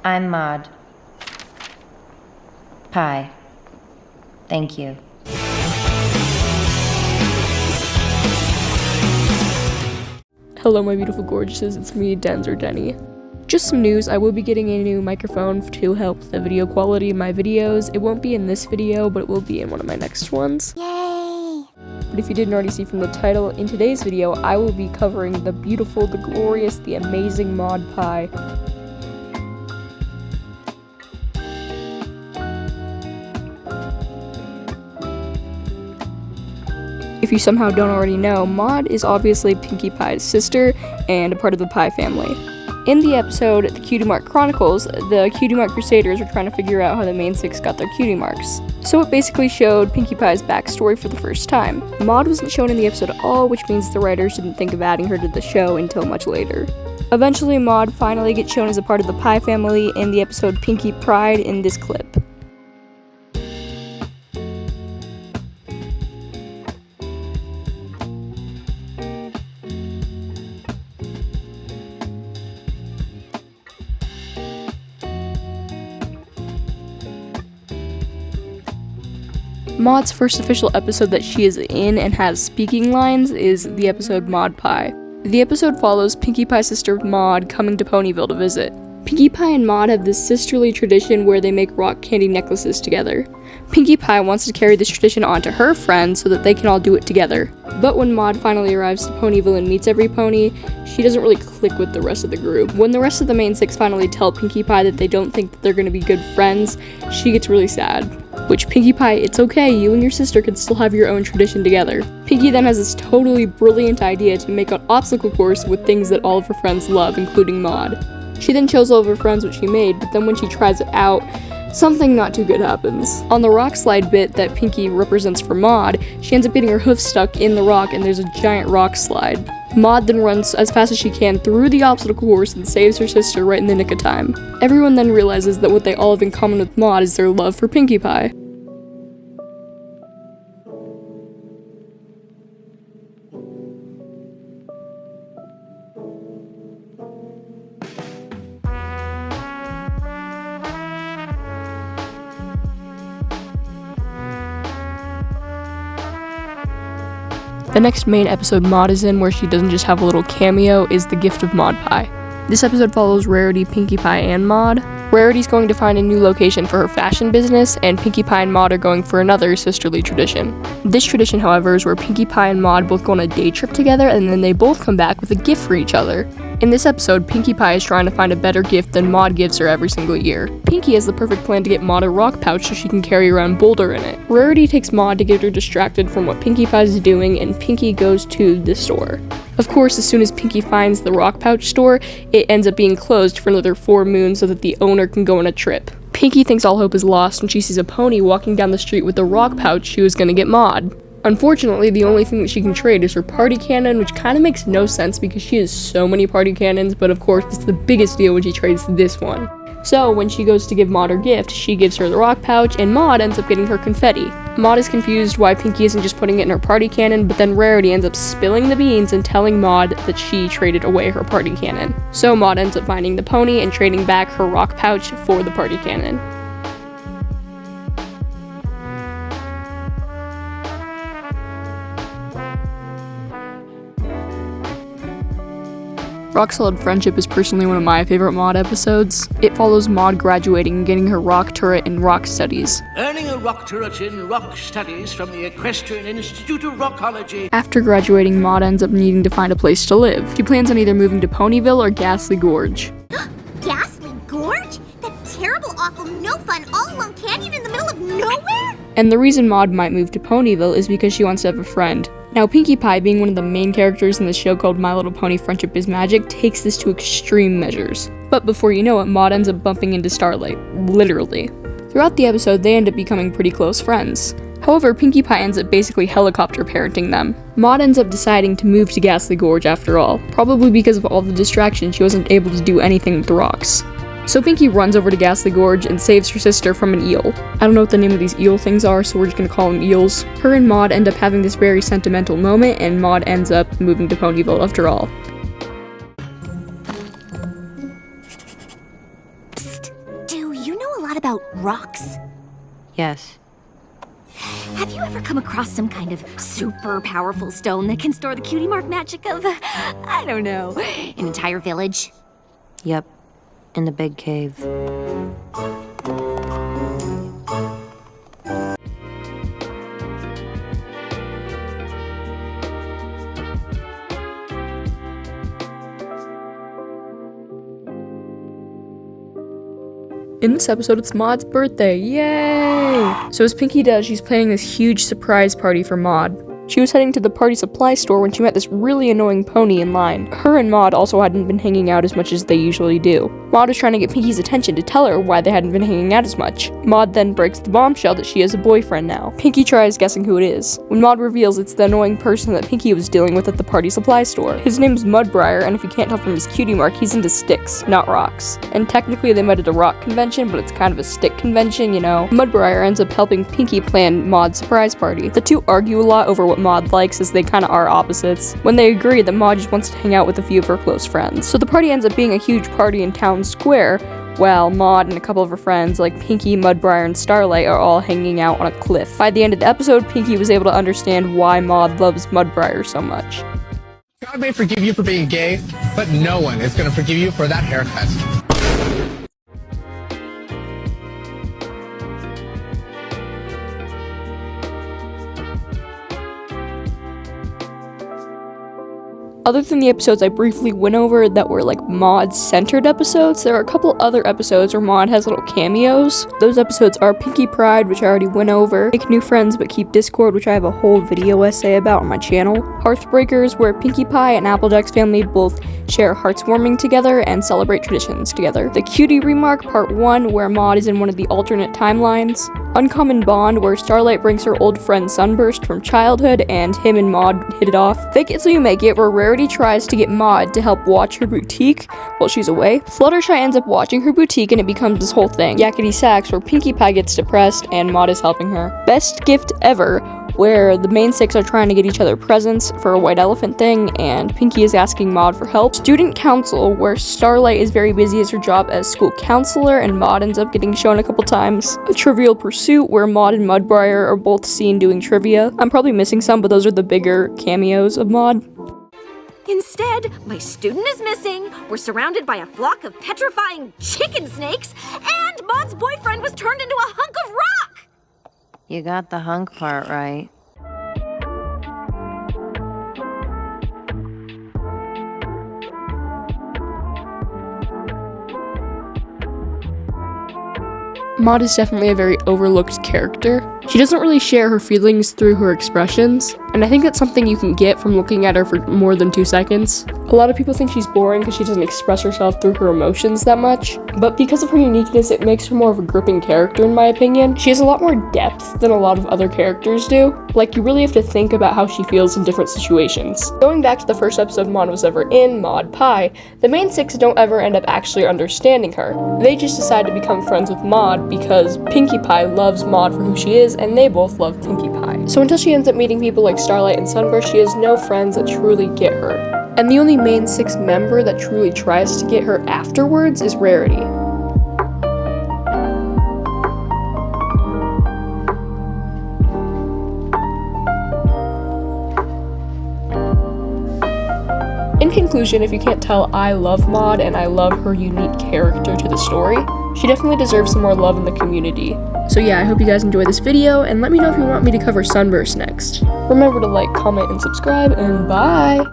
I'm Maud. Pie. Thank you. Hello my beautiful gorgeouses, it's me, Denz or Denny. Just some news, I will be getting a new microphone to help the video quality of my videos. It won't be in this video, but it will be in one of my next ones. Yay! But if you didn't already see from the title, in today's video, I will be covering the beautiful, the glorious, the amazing Maud Pie. If you somehow don't already know, Maud is obviously Pinkie Pie's sister and a part of the Pie family. In the episode, The Cutie Mark Chronicles, the Cutie Mark Crusaders are trying to figure out how the main six got their cutie marks. So it basically showed Pinkie Pie's backstory for the first time. Maud wasn't shown in the episode at all, which means the writers didn't think of adding her to the show until much later. Eventually, Maud finally gets shown as a part of the Pie family in the episode Pinkie Pride in this clip. Maud's first official episode that she is in and has speaking lines is the episode Maud Pie. The episode follows Pinkie Pie's sister Maud coming to Ponyville to visit. Pinkie Pie and Maud have this sisterly tradition where they make rock candy necklaces together. Pinkie Pie wants to carry this tradition on to her friends so that they can all do it together. But when Maud finally arrives to Ponyville and meets every pony, she doesn't really click with the rest of the group. When the rest of the main six finally tell Pinkie Pie that they don't think that they're going to be good friends, she gets really sad. Which, Pinkie Pie, it's okay, you and your sister can still have your own tradition together. Pinkie then has this totally brilliant idea to make an obstacle course with things that all of her friends love, including Maud. She then shows all of her friends what she made, but then when she tries it out, something not too good happens. On the rock slide bit that Pinkie represents for Maud, she ends up getting her hoof stuck in the rock and there's a giant rock slide. Maud then runs as fast as she can through the obstacle course and saves her sister right in the nick of time. Everyone then realizes that what they all have in common with Maud is their love for Pinkie Pie. The next main episode Maud is in, where she doesn't just have a little cameo, is The Gift of Maud Pie. This episode follows Rarity, Pinkie Pie, and Maud. Rarity's going to find a new location for her fashion business, and Pinkie Pie and Maud are going for another sisterly tradition. This tradition, however, is where Pinkie Pie and Maud both go on a day trip together, and then they both come back with a gift for each other. In this episode, Pinkie Pie is trying to find a better gift than Maud gives her every single year. Pinkie has the perfect plan to get Maud a rock pouch so she can carry around Boulder in it. Rarity takes Maud to get her distracted from what Pinkie Pie is doing, and Pinkie goes to the store. Of course, as soon as Pinkie finds the rock pouch store, it ends up being closed for another 4 moons so that the owner can go on a trip. Pinkie thinks all hope is lost when she sees a pony walking down the street with the rock pouch she was gonna get Maud. Unfortunately, the only thing that she can trade is her party cannon, which kind of makes no sense because she has so many party cannons, but of course it's the biggest deal when she trades this one. So when she goes to give Maud her gift, she gives her the rock pouch, and Maud ends up getting her confetti. Maud is confused why Pinkie isn't just putting it in her party cannon, but then Rarity ends up spilling the beans and telling Maud that she traded away her party cannon. So Maud ends up finding the pony and trading back her rock pouch for the party cannon. Rock Solid Friendship is personally one of my favorite Maud episodes. It follows Maud graduating and getting her rock turret in rock studies. Earning a rock turret in rock studies from the Equestrian Institute of Rockology. After graduating, Maud ends up needing to find a place to live. She plans on either moving to Ponyville or Ghastly Gorge. Ghastly Gorge? That terrible, awful, no fun, all alone canyon in the middle of nowhere? And the reason Maud might move to Ponyville is because she wants to have a friend. Now, Pinkie Pie, being one of the main characters in the show called My Little Pony Friendship is Magic, takes this to extreme measures. But before you know it, Maud ends up bumping into Starlight. Literally. Throughout the episode, they end up becoming pretty close friends. However, Pinkie Pie ends up basically helicopter parenting them. Maud ends up deciding to move to Ghastly Gorge after all, probably because of all the distractions she wasn't able to do anything with the rocks. So Pinkie runs over to Ghastly Gorge and saves her sister from an eel. I don't know what the name of these eel things are, so we're just gonna call them eels. Her and Maud end up having this very sentimental moment, and Maud ends up moving to Ponyville after all. asked, do you know a lot about rocks? Yes. Have you ever come across some kind of super powerful stone that can store the cutie mark magic of, I don't know, an entire village? Yep. In the big cave. In this episode, it's Maud's birthday. Yay! So as Pinky does, she's planning this huge surprise party for Maud. She was heading to the party supply store when she met this really annoying pony in line. Her and Maud also hadn't been hanging out as much as they usually do. Maud was trying to get Pinky's attention to tell her why they hadn't been hanging out as much. Maud then breaks the bombshell that she has a boyfriend now. Pinky tries guessing who it is. When Maud reveals it's the annoying person that Pinky was dealing with at the party supply store. His name's Mudbriar, and if you can't tell from his cutie mark, he's into sticks, not rocks. And technically they met at a rock convention, but it's kind of a stick convention, you know. Mudbriar ends up helping Pinky plan Maud's surprise party. The two argue a lot over what Maud likes, as they kinda are opposites, when they agree that Maud just wants to hang out with a few of her close friends. So the party ends up being a huge party in town square, while Maud and a couple of her friends like Pinky, Mudbriar, and Starlight are all hanging out on a cliff. By the end of the episode, Pinky was able to understand why Maud loves Mudbriar so much. God may forgive you for being gay, but no one is going to forgive you for that haircut. Other than the episodes I briefly went over that were like Maud-centered episodes, there are a couple other episodes where Maud has little cameos. Those episodes are Pinky Pride, which I already went over, Make New Friends But Keep Discord, which I have a whole video essay about on my channel, Hearthbreakers, where Pinkie Pie and Applejack's family both share heartswarming together and celebrate traditions together, The Cutie Remark Part 1, where Maud is in one of the alternate timelines, Uncommon Bond, where Starlight brings her old friend Sunburst from childhood and him and Maud hit it off, Fake It So You Make It, where Rarity tries to get Maud to help watch her boutique while she's away, Fluttershy ends up watching her boutique and it becomes this whole thing, Yakety Sax, where Pinkie Pie gets depressed and Maud is helping her, Best Gift Ever, where the main six are trying to get each other presents for a white elephant thing, and Pinky is asking Maud for help. Student Council, where Starlight is very busy as her job as school counselor, and Maud ends up getting shown a couple times. A Trivial Pursuit, where Maud and Mudbriar are both seen doing trivia. I'm probably missing some, but those are the bigger cameos of Maud. Instead, my student is missing, we're surrounded by a flock of petrifying chicken snakes, and Maud's boyfriend was turned into a hunk of rock! You got the hunk part right. Maud is definitely a very overlooked character. She doesn't really share her feelings through her expressions, and I think that's something you can get from looking at her for more than 2 seconds. A lot of people think she's boring because she doesn't express herself through her emotions that much, but because of her uniqueness, it makes her more of a gripping character in my opinion. She has a lot more depth than a lot of other characters do. Like, you really have to think about how she feels in different situations. Going back to the first episode Maud was ever in, Maud Pie, the main six don't ever end up actually understanding her. They just decide to become friends with Maud because Pinkie Pie loves Maud for who she is, and they both love Pinkie Pie. So until she ends up meeting people like Starlight and Sunburst, she has no friends that truly get her. And the only main six member that truly tries to get her afterwards is Rarity. In conclusion, if you can't tell, I love Maud and I love her unique character to the story. She definitely deserves some more love in the community. So yeah, I hope you guys enjoyed this video, and let me know if you want me to cover Sunburst next. Remember to like, comment, and subscribe, and bye!